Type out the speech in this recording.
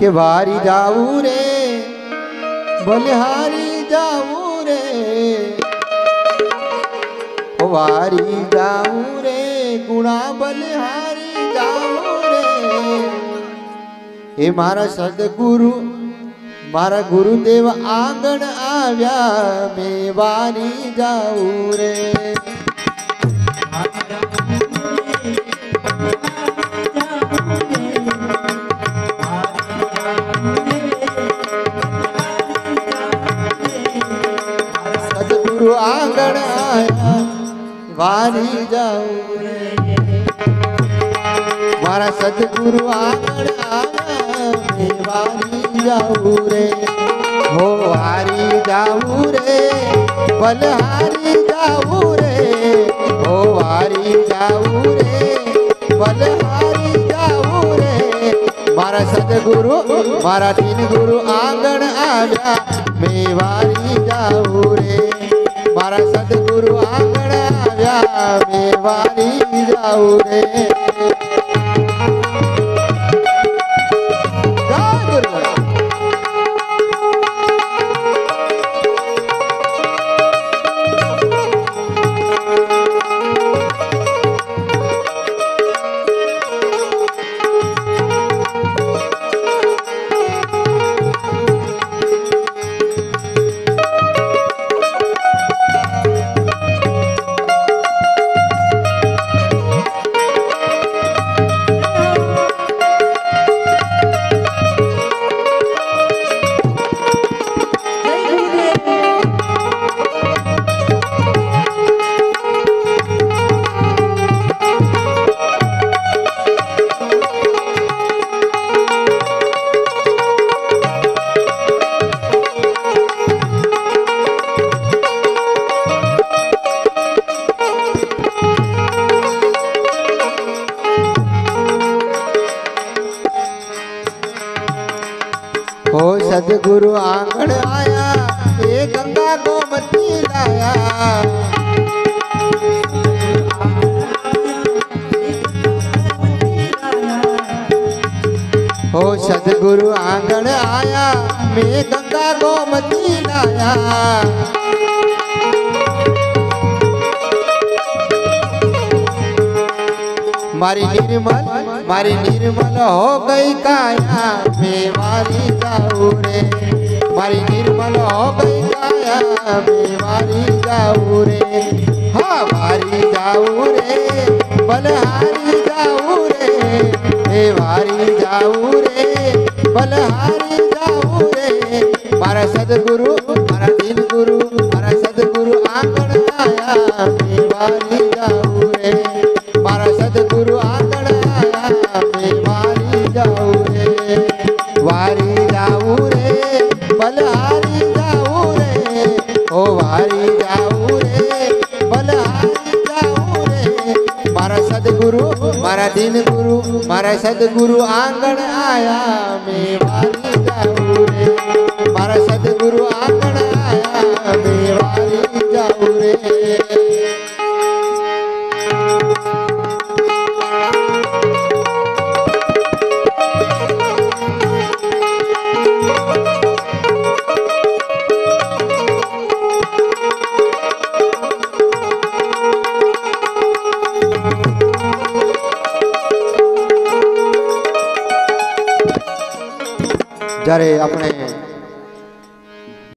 के वारी जाऊ रे बलिहारी जाऊ रे वारी जाऊ रे गुणा बलिहारी जाऊ रे ए मारा सदगुरु मारा गुरुदेव आंगण आव्या मैं वारी जाऊ रे सदगुरु आंगण आया वारी जाऊ रे मारा सदगुरु आंगण आया मैं वारी जाऊ रे हो वारी जाऊ रे बलहारी जाऊ रे हो वारी जाऊ रे बलहारी जाऊ रे मारा सदगुरु मारा तीन गुरु आंगण आव्या मैं वारी जाऊ रे मारा सदगुरु आंगण आव्या मैं वारी जाऊ रे हो सदगुरु आंगण आया ये गंगा गोमती लाया हो सदगुरु आंगण आया मैं गंगा गोमती लाया मारी निर्मल हो गई काया मैं वारी जाऊ रे मारी निर्मल हो गई काया मैं वारी जाऊ रे हाँ वारी जाऊ रे बलहारी जाऊ रे हे वारी जाऊ रे बलहारी जाऊ रे मारा सदगुरु मारा तीन गुरु मारा सदगुरु आंगण आया मैं वारी जाऊ रे मारा सदगुरु आंगण आया मैं वारी जाऊ रे वारी जाऊ रे बलहारी जाऊ रे ओ वारी जाऊ रे बलहारी जाऊ रे मारा सदगुरु मारा दीन गुरु मारा सदगुरु आंगण आया मैं वारी जाऊ रे मारा सदगुरु आंगण आया मैं वारी जाऊ रे જ્યારે આપણે